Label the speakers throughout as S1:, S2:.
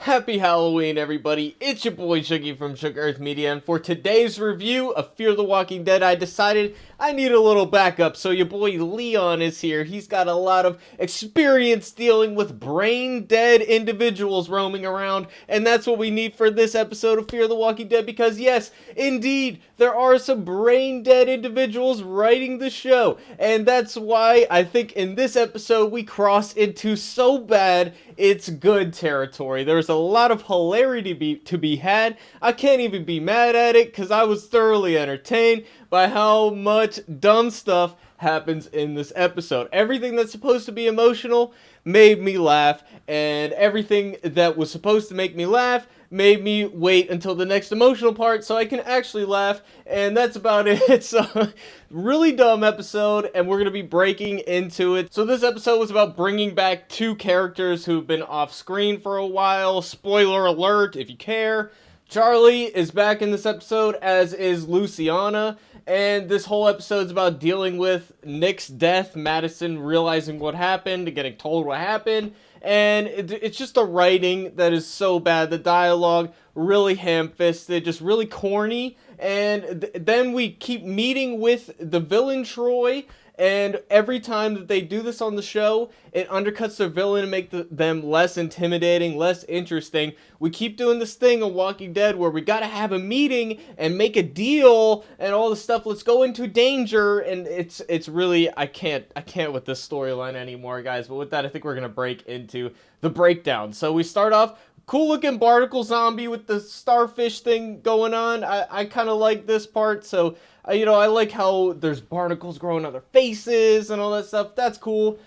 S1: Happy Halloween, everybody. It's your boy Shuggy from Sugar Earth Media, and for today's review of Fear the Walking Dead, I decided I need a little backup, so your boy Leon is here. He's got a lot of experience dealing with brain-dead individuals roaming around, and that's what we need for this episode of Fear the Walking Dead, because yes, indeed, there are some brain-dead individuals writing the show, and that's why I think in this episode we cross into so bad it's good territory. There's a lot of hilarity to be had. I can't even be mad at it because I was thoroughly entertained by how much dumb stuff happens in this episode. Everything that's supposed to be emotional made me laugh, and everything that was supposed to make me laugh made me wait until the next emotional part so I can actually laugh, and that's about it. It's a really dumb episode, and we're going to be breaking into it. So this episode was about bringing back two characters who've been off screen for a while. Spoiler alert if you care. Charlie is back in this episode, as is Luciana, and this whole episode's about dealing with Nick's death, Madison realizing what happened, getting told what happened, and it's just the writing that is so bad. The dialogue really ham-fisted, just really corny, and then we keep meeting with the villain Troy, and every time that they do this on the show, it undercuts the villain and make them less intimidating, less interesting. We keep doing this thing on Walking Dead where we gotta have a meeting and make a deal and all this stuff. Let's go into danger, and it's really, I can't with this storyline anymore, guys. But with that, I think we're gonna break into the breakdown. So we start off. Cool looking barnacle zombie with the starfish thing going on. I kind of like this part. So, I like how there's barnacles growing on their faces and all that stuff. That's cool.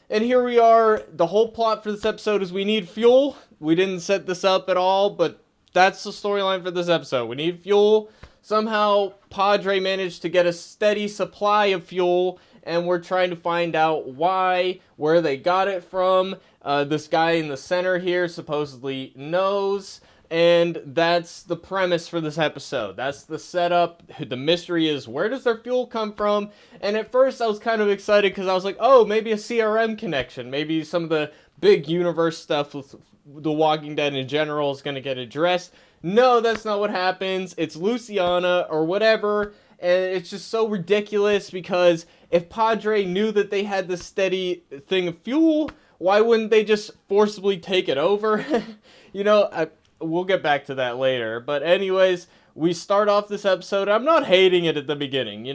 S1: And here we are. The whole plot for this episode is we need fuel. We didn't set this up at all, but that's the storyline for this episode. We need fuel. Somehow, Padre managed to get a steady supply of fuel, and we're trying to find out why, where they got it from. This guy in the center here supposedly knows, and that's the premise for this episode. That's the setup. The mystery is, where does their fuel come from? And at first I was kind of excited because I was like, oh, maybe a CRM connection. Maybe some of the big universe stuff with The Walking Dead in general is going to get addressed. No, that's not what happens. It's Luciana or whatever, and it's just so ridiculous because if Padre knew that they had this steady thing of fuel, why wouldn't they just forcibly take it over? We'll get back to that later. But anyways, we start off this episode. I'm not hating it at the beginning.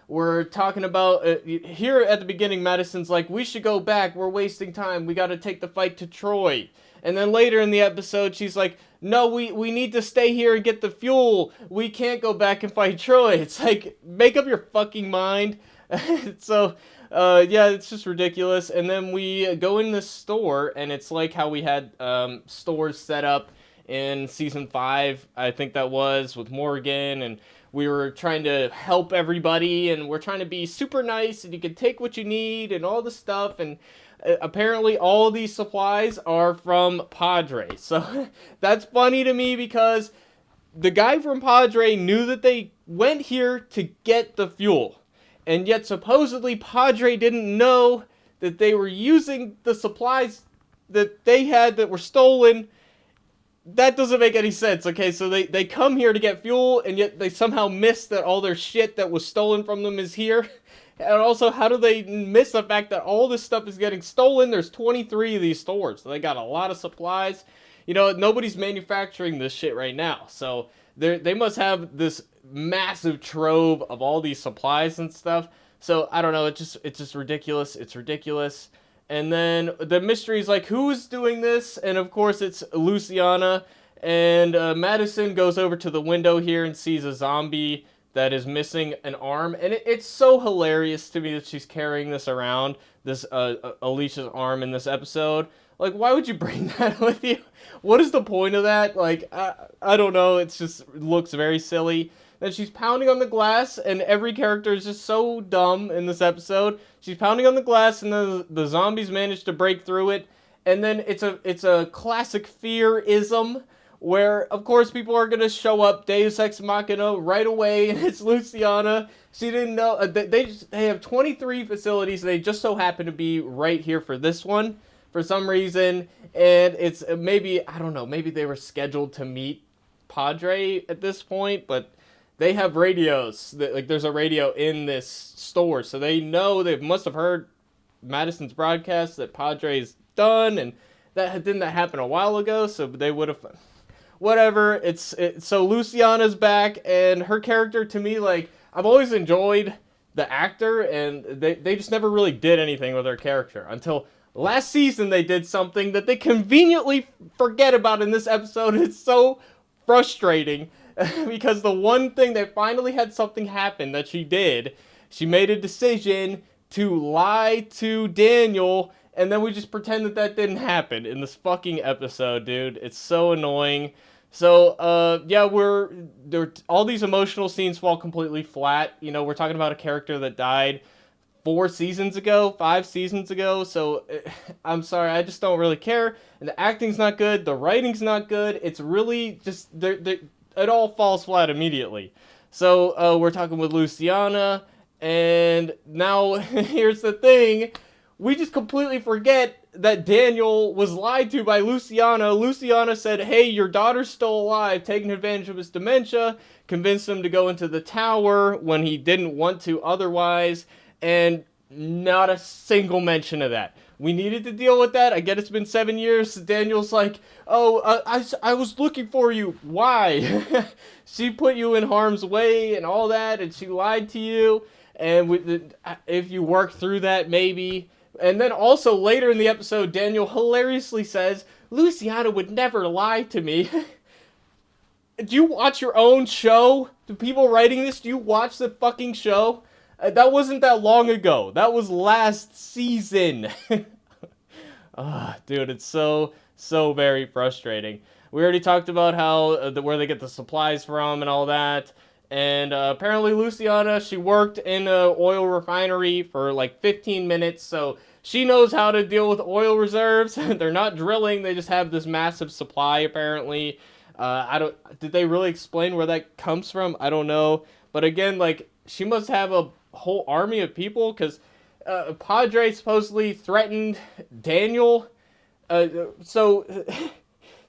S1: We're talking about, here at the beginning, Madison's like, we should go back. We're wasting time. We got to take the fight to Troy. And then later in the episode, she's like, no, we need to stay here and get the fuel. We can't go back and fight Troy. It's like, make up your fucking mind. So, yeah, it's just ridiculous. And then we go in the store, and it's like how we had stores set up in season 5, I think that was, with Morgan, and we were trying to help everybody, and we're trying to be super nice, and you can take what you need, and all the stuff, and apparently all these supplies are from Padre. So that's funny to me because the guy from Padre knew that they went here to get the fuel. And yet supposedly Padre didn't know that they were using the supplies that they had that were stolen. That doesn't make any sense, okay? So they come here to get fuel, and yet they somehow miss that all their shit that was stolen from them is here. And also, how do they miss the fact that all this stuff is getting stolen? There's 23 of these stores, so they got a lot of supplies. Nobody's manufacturing this shit right now. So they must have this massive trove of all these supplies and stuff. So I don't know, it's just ridiculous. It's ridiculous. And then the mystery is like, who is doing this? And of course it's Luciana. And Madison goes over to the window here and sees a zombie that is missing an arm. And it's so hilarious to me that she's carrying this around, this Alicia's arm in this episode. Like, why would you bring that with you? What is the point of that? Like, I don't know. It looks very silly. Then she's pounding on the glass, and every character is just so dumb in this episode. She's pounding on the glass, and then the zombies manage to break through it. And then it's a classic fear-ism, where, of course, people are going to show up, Deus Ex Machina, right away, and it's Luciana. She didn't know. They have 23 facilities, and they just so happen to be right here for this one. for some reason, and it's maybe, I don't know, maybe they were scheduled to meet Padre at this point, but they have radios. Like, there's a radio in this store, so they know, they must have heard Madison's broadcast that Padre's done, and didn't that happen a while ago, so they would have, whatever. So Luciana's back, and her character, to me, like, I've always enjoyed the actor, and they just never really did anything with her character until last season. They did something that they conveniently forget about in this episode. It's so frustrating because the one thing, they finally had something happen that she did. She made a decision to lie to Daniel, and then we just pretend that didn't happen in this fucking episode, dude. It's so annoying. So, yeah, all these emotional scenes fall completely flat. You know, we're talking about a character that died 5 seasons ago, so I'm sorry, I just don't really care. And the acting's not good, the writing's not good, it's really just, it all falls flat immediately. So, we're talking with Luciana, and now, here's the thing, we just completely forget that Daniel was lied to by Luciana. Luciana said, hey, your daughter's still alive, taking advantage of his dementia, convinced him to go into the tower when he didn't want to otherwise, and not a single mention of that. We needed to deal with that. I get it's been 7 years. Daniel's like, oh, I was looking for you. Why? She put you in harm's way and all that, and she lied to you, and if you work through that, maybe. And then also later in the episode, Daniel hilariously says, Luciana would never lie to me. Do you watch your own show? Do people writing this, do you watch the fucking show? That wasn't that long ago. That was last season. Dude, it's so very frustrating. We already talked about how, where they get the supplies from and all that. And apparently Luciana, she worked in an oil refinery for like 15 minutes, so she knows how to deal with oil reserves. They're not drilling, they just have this massive supply, apparently. Did they really explain where that comes from? I don't know. But again, like, she must have a whole army of people, because Padre supposedly threatened Daniel. So,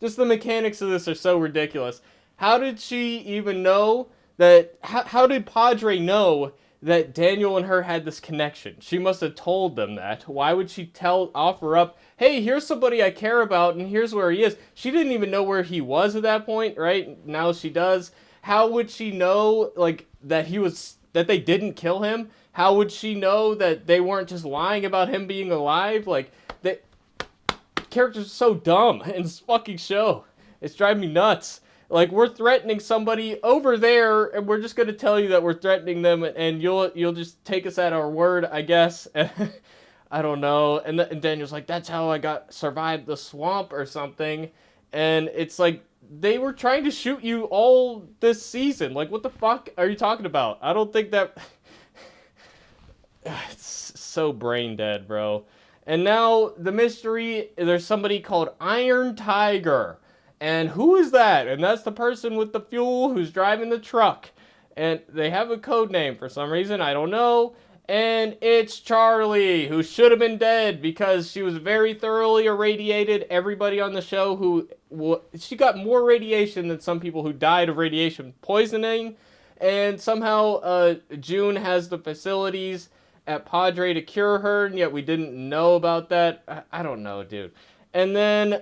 S1: just the mechanics of this are so ridiculous. How did she even know that, how did Padre know that Daniel and her had this connection? She must have told them that. Why would she offer up, hey, here's somebody I care about, and here's where he is? She didn't even know where he was at that point, right? Now she does. How would she know, like, that they didn't kill him? How would she know that they weren't just lying about him being alive? Like, the characters are so dumb in this fucking show. It's driving me nuts. Like, we're threatening somebody over there, and we're just gonna tell you that we're threatening them, and you'll just take us at our word, I guess. I don't know. And Daniel's like, that's how I survived the swamp or something. And it's like, they were trying to shoot you all this season. Like, what the fuck are you talking about? I don't think that... It's so brain dead, bro. And now, the mystery, there's somebody called Iron Tiger. And who is that? And that's the person with the fuel who's driving the truck. And they have a code name for some reason, I don't know. And it's Charlie, who should have been dead because she was very thoroughly irradiated. Everybody on the show she got more radiation than some people who died of radiation poisoning. And somehow June has the facilities at Padre to cure her, and yet we didn't know about that. I don't know, dude. And then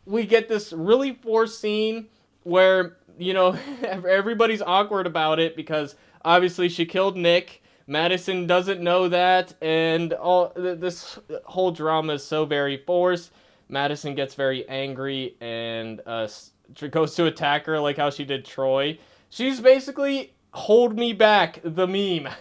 S1: we get this really forced scene where, you know, everybody's awkward about it because obviously she killed Nick. Madison doesn't know that, and this whole drama is so very forced. Madison gets very angry and goes to attack her like how she did Troy. She's basically hold me back, the meme.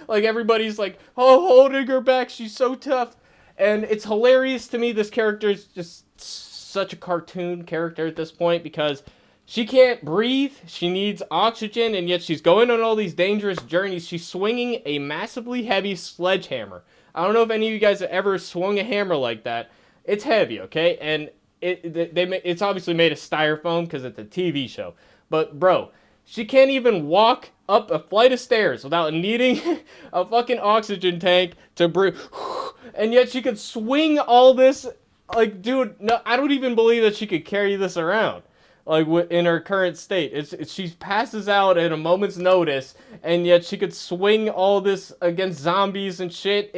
S1: Like, everybody's like, oh, holding her back, she's so tough. And it's hilarious to me. This character is just such a cartoon character at this point because she can't breathe, she needs oxygen, and yet she's going on all these dangerous journeys. She's swinging a massively heavy sledgehammer. I don't know if any of you guys have ever swung a hammer like that. It's heavy, okay? And it's obviously made of styrofoam because it's a TV show. But, bro, She can't even walk up a flight of stairs without needing a fucking oxygen tank to breathe. And yet she could swing all this. Like, dude, no, I don't even believe that she could carry this around. Like, in her current state. She passes out at a moment's notice, and yet she could swing all this against zombies and shit.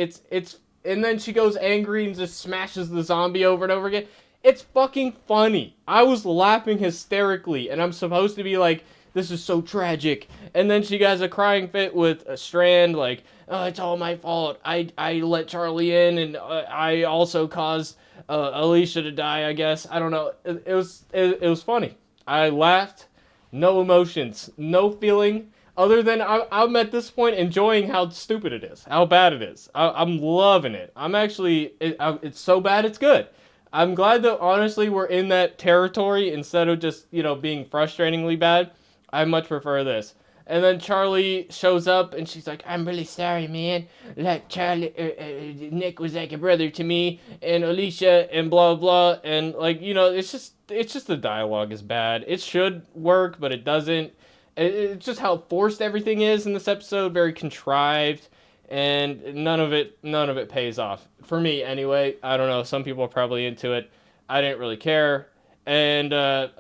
S1: And then she goes angry and just smashes the zombie over and over again. It's fucking funny. I was laughing hysterically, and I'm supposed to be like, this is so tragic. And then she has a crying fit with a Strand, like, oh, it's all my fault. I let Charlie in, and I also caused Alicia to die, I guess. I don't know. It was funny. I laughed. No emotions. No feeling. Other than I'm at this point enjoying how stupid it is. How bad it is. I'm loving it. I'm actually... it's so bad it's good. I'm glad that, honestly, we're in that territory instead of just, being frustratingly bad. I much prefer this. And then Charlie shows up, and she's like, I'm really sorry, man. Like, Nick was like a brother to me, and Alicia, and blah, blah. And, like, it's just the dialogue is bad. It should work, but it doesn't. It's just how forced everything is in this episode. Very contrived. And none of it pays off. For me, anyway. I don't know. Some people are probably into it. I didn't really care. And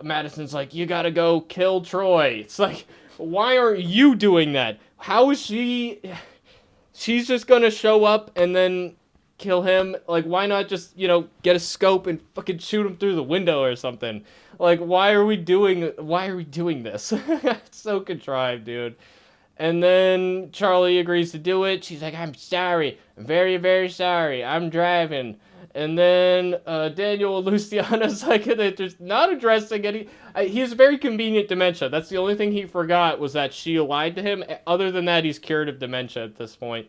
S1: Madison's like, you gotta go kill Troy. It's like, why aren't you doing that? How is she... She's just gonna show up and then kill him. Like, why not just, get a scope and fucking shoot him through the window or something? Like, why are we doing this? It's so contrived, dude. And then Charlie agrees to do it. She's like, I'm sorry. I'm very, very sorry. I'm driving. And then Daniel Luciana's like, they're just not addressing any... he has very convenient dementia. That's the only thing he forgot, was that she lied to him. Other than that, he's cured of dementia at this point.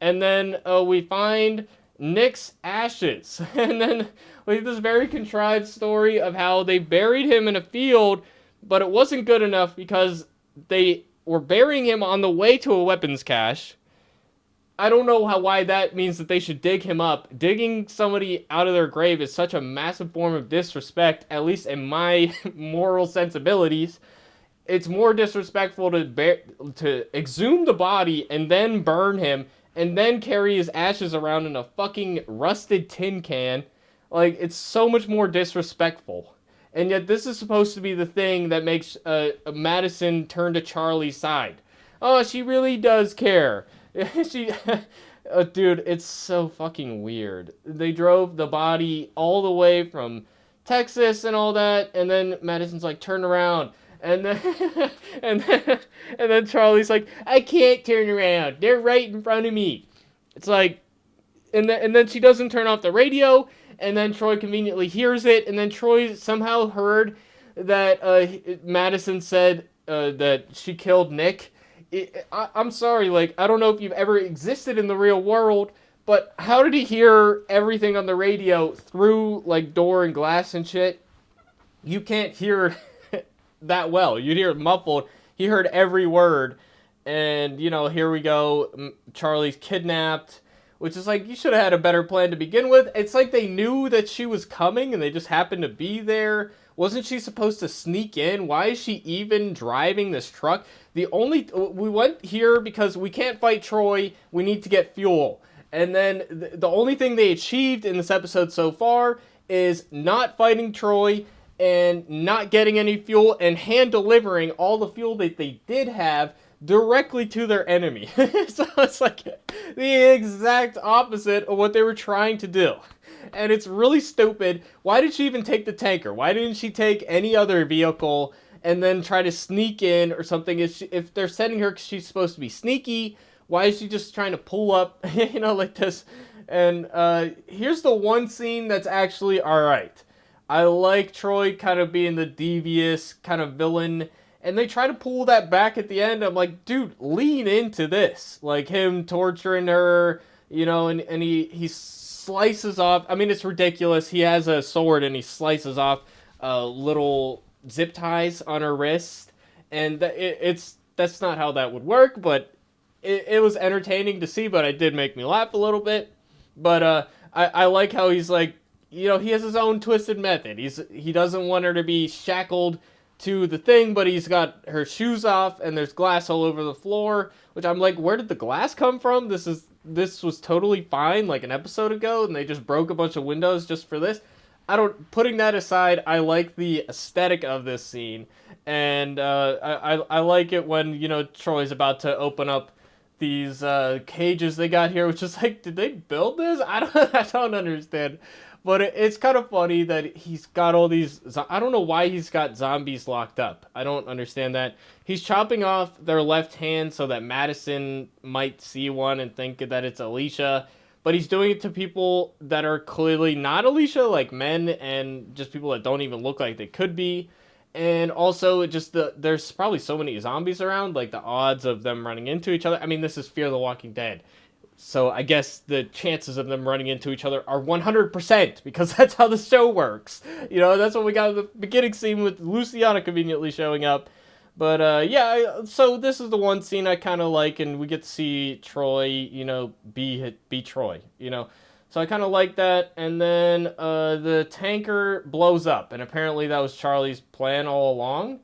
S1: And then we find Nick's ashes. And then we have this very contrived story of how they buried him in a field, but it wasn't good enough because they were burying him on the way to a weapons cache. I don't know why that means that they should dig him up. Digging somebody out of their grave is such a massive form of disrespect, at least in my moral sensibilities. It's more disrespectful to exhume the body and then burn him and then carry his ashes around in a fucking rusted tin can. Like, it's so much more disrespectful. And yet this is supposed to be the thing that makes Madison turn to Charlie's side. Oh, she really does care. Dude, it's so fucking weird. They drove the body all the way from Texas and all that, and then Madison's like, turn around. And then, and then Charlie's like, I can't turn around. They're right in front of me. It's like, and then she doesn't turn off the radio, and then Troy conveniently hears it, and then Troy somehow heard that Madison said that she killed Nick. I'm sorry, like, I don't know if you've ever existed in the real world, but how did he hear everything on the radio through, like, door and glass and shit? You can't hear that well. You'd hear it muffled. He heard every word, and, here we go. Charlie's kidnapped, which is like, you should have had a better plan to begin with. It's like they knew that she was coming, and they just happened to be there. Wasn't she supposed to sneak in? Why is she even driving this truck? We went here because we can't fight Troy. We need to get fuel. And then the only thing they achieved in this episode so far is not fighting Troy and not getting any fuel and hand delivering all the fuel that they did have directly to their enemy. So it's like the exact opposite of what they were trying to do. And it's really stupid. Why did she even take the tanker? Why didn't she take any other vehicle and then try to sneak in or something? If they're sending her because she's supposed to be sneaky, why is she just trying to pull up, like this? And here's the one scene that's actually alright. I like Troy kind of being the devious kind of villain, and they try to pull that back at the end. I'm like, dude, lean into this. Like him torturing her, and he slices off. I mean, it's ridiculous. He has a sword and he slices off little zip ties on her wrist, and that's not how that would work, but it was entertaining to see, but it did make me laugh a little bit. But I like how he's like, he has his own twisted method. He doesn't want her to be shackled to the thing, but he's got her shoes off, and there's glass all over the floor, which I'm like, where did the glass come from? This was totally fine like an episode ago, and they just broke a bunch of windows just for this. Putting that aside, I like the aesthetic of this scene, and I like it when, you know, Troy's about to open up these cages they got here, which is like, did they build this? I don't understand. But it's kind of funny that he's got all these... I don't know why he's got zombies locked up. I don't understand that. He's chopping off their left hand so that Madison might see one and think that it's Alicia. But he's doing it to people that are clearly not Alicia, like men and just people that don't even look like they could be. And also, there's probably so many zombies around, like the odds of them running into each other. I mean, this is Fear the Walking Dead. So I guess the chances of them running into each other are 100%, because that's how the show works. You know, that's what we got in the beginning scene with Luciana conveniently showing up. But yeah, so this is the one scene I kind of like, and we get to see Troy, you know, be Troy, you know. So I kind of like that. And then the tanker blows up, and apparently that was Charlie's plan all along,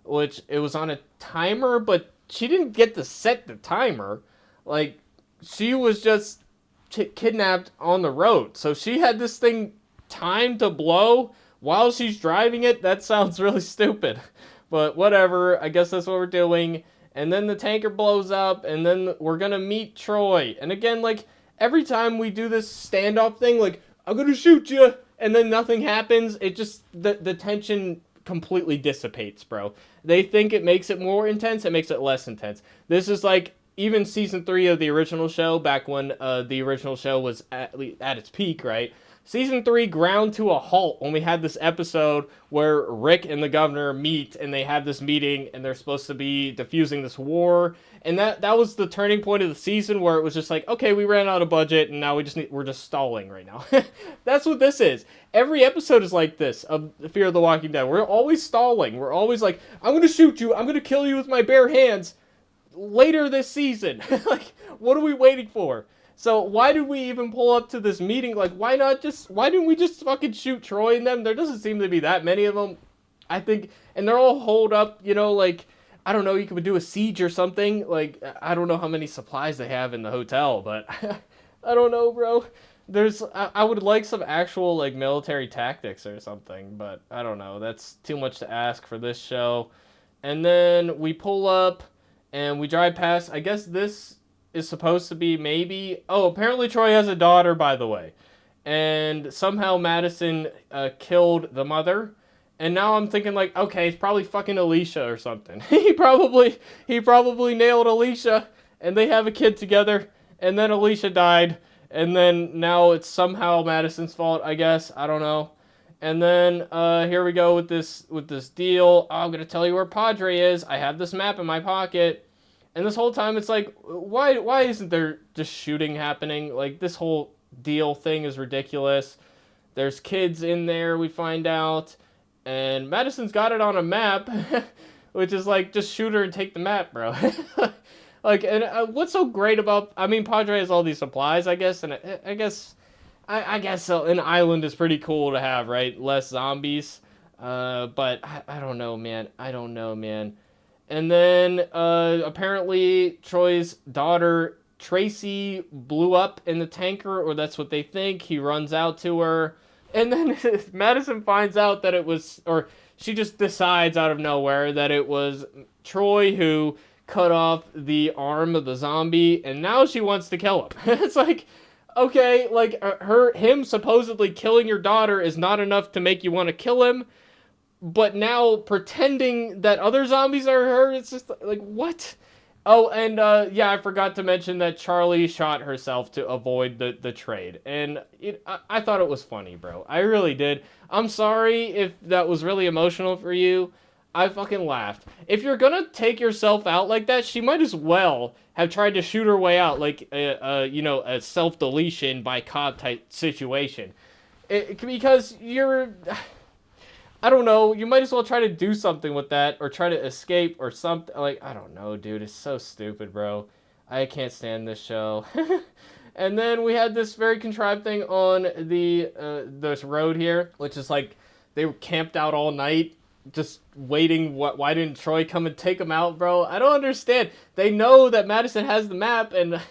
S1: which it was on a timer, but she didn't get to set the timer. Like, she was just kidnapped on the road. So she had this thing timed to blow while she's driving it. That sounds really stupid. But whatever. I guess that's what we're doing. And then the tanker blows up. And then we're going to meet Troy. And again, like, every time we do this standoff thing, like, I'm going to shoot you. And then nothing happens. It just, the tension completely dissipates, bro. They think it makes it more intense. It makes it less intense. This is like... Even season 3 of the original show, back when the original show was at its peak, right? Season 3 ground to a halt when we had this episode where Rick and the governor meet, and they have this meeting, and they're supposed to be diffusing this war. And that was the turning point of the season, where it was just like, okay, we ran out of budget, and now we're just stalling right now. That's what this is. Every episode is like this of Fear of the Walking Dead. We're always stalling. We're always like, I'm going to shoot you. I'm going to kill you with my bare hands. Later this season. Like, what are we waiting for? So why did we even pull up to this meeting? Like, why didn't we just fucking shoot Troy and them? There doesn't seem to be that many of them, I think, and they're all holed up, you know, like, I don't know, you could do a siege or something. Like, I don't know how many supplies they have in the hotel, but I don't know, bro. I would like some actual, like, military tactics or something, but I don't know. That's too much to ask for this show. And then we pull up, and we drive past, I guess this is supposed to be maybe... Oh, apparently Troy has a daughter, by the way. And somehow Madison killed the mother. And now I'm thinking, like, okay, it's probably fucking Alicia or something. He probably nailed Alicia, and they have a kid together. And then Alicia died. And then now it's somehow Madison's fault, I guess. I don't know. And then here we go with this deal. Oh, I'm going to tell you where Padre is. I have this map in my pocket. And this whole time it's like, why isn't there just shooting happening? Like, this whole deal thing is ridiculous. There's kids in there, we find out. And Madison's got it on a map. Which is like, just shoot her and take the map, bro. Like, and what's so great about... I mean, Padre has all these supplies, I guess. And I guess... I guess so. An island is pretty cool to have, right? Less zombies. But I don't know, man. And then apparently Troy's daughter, Tracy, blew up in the tanker, or that's what they think. He runs out to her. And then Madison finds out that it was... Or she just decides out of nowhere that it was Troy who cut off the arm of the zombie. And now she wants to kill him. It's like... Okay, like, him supposedly killing your daughter is not enough to make you want to kill him, but now pretending that other zombies are her, it's just, like, what? Oh, and, yeah, I forgot to mention that Charlie shot herself to avoid the trade, and I thought it was funny, bro. I really did. I'm sorry if that was really emotional for you. I fucking laughed. If you're gonna take yourself out like that, she might as well have tried to shoot her way out, like, you know, a self-deletion by cop type situation. Because you're... I don't know, you might as well try to do something with that, or try to escape, or something. Like, I don't know, dude, it's so stupid, bro. I can't stand this show. And then we had this very contrived thing on this road here, which is like, they were camped out all night. just waiting. Why didn't Troy come and take him out, bro? I don't understand. They know that Madison has the map, and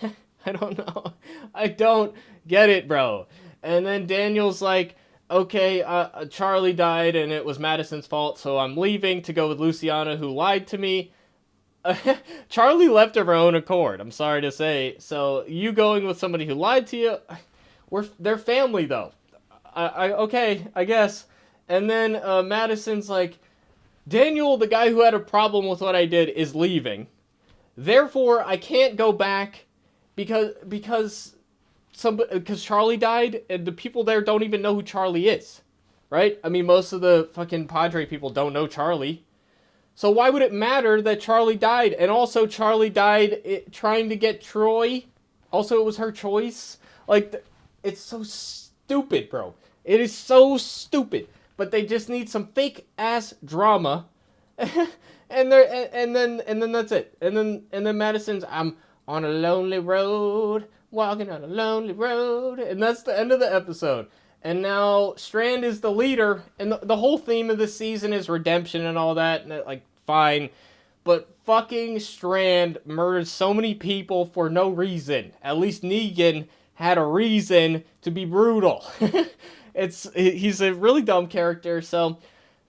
S1: I don't know. I don't get it, bro. And then Daniel's like, okay, Charlie died, and it was Madison's fault, so I'm leaving to go with Luciana, who lied to me. Charlie left of her own accord, I'm sorry to say. So you going with somebody who lied to you, they're family though. Okay, I guess. And then Madison's like, Daniel, the guy who had a problem with what I did, is leaving. Therefore, I can't go back because Charlie died, and the people there don't even know who Charlie is, right? I mean, most of the fucking Padre people don't know Charlie. So why would it matter that Charlie died? And also, Charlie died trying to get Troy. Also, it was her choice. Like, it's so stupid, bro. It is so stupid. But they just need some fake ass drama, and then that's it. And then Madison's, I'm on a lonely road, walking on a lonely road, and that's the end of the episode. And now Strand is the leader, and the whole theme of this season is redemption and all that, and like, fine. But fucking Strand murdered so many people for no reason. At least Negan had a reason to be brutal. He's a really dumb character, so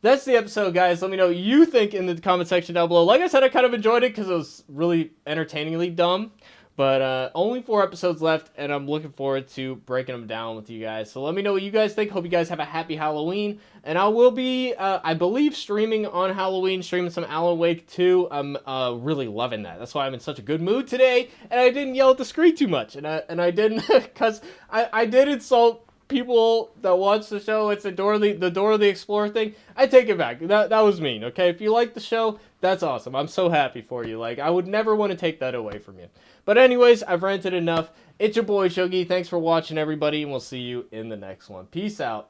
S1: that's the episode, guys. Let me know what you think in the comment section down below. Like I said, I kind of enjoyed it because it was really entertainingly dumb. But only 4 episodes left, and I'm looking forward to breaking them down with you guys. So let me know what you guys think. Hope you guys have a happy Halloween. And I will be, I believe, streaming on Halloween, streaming some Alan Wake 2. I'm really loving that. That's why I'm in such a good mood today. And I didn't yell at the screen too much. And I didn't, because I did insult people that watch the show. It's the Dora the Explorer thing. I take it back. That was mean, okay? If you like the show, that's awesome. I'm so happy for you. Like, I would never want to take that away from you. But anyways, I've ranted enough. It's your boy Shuggy. Thanks for watching, everybody, and we'll see you in the next one. Peace out.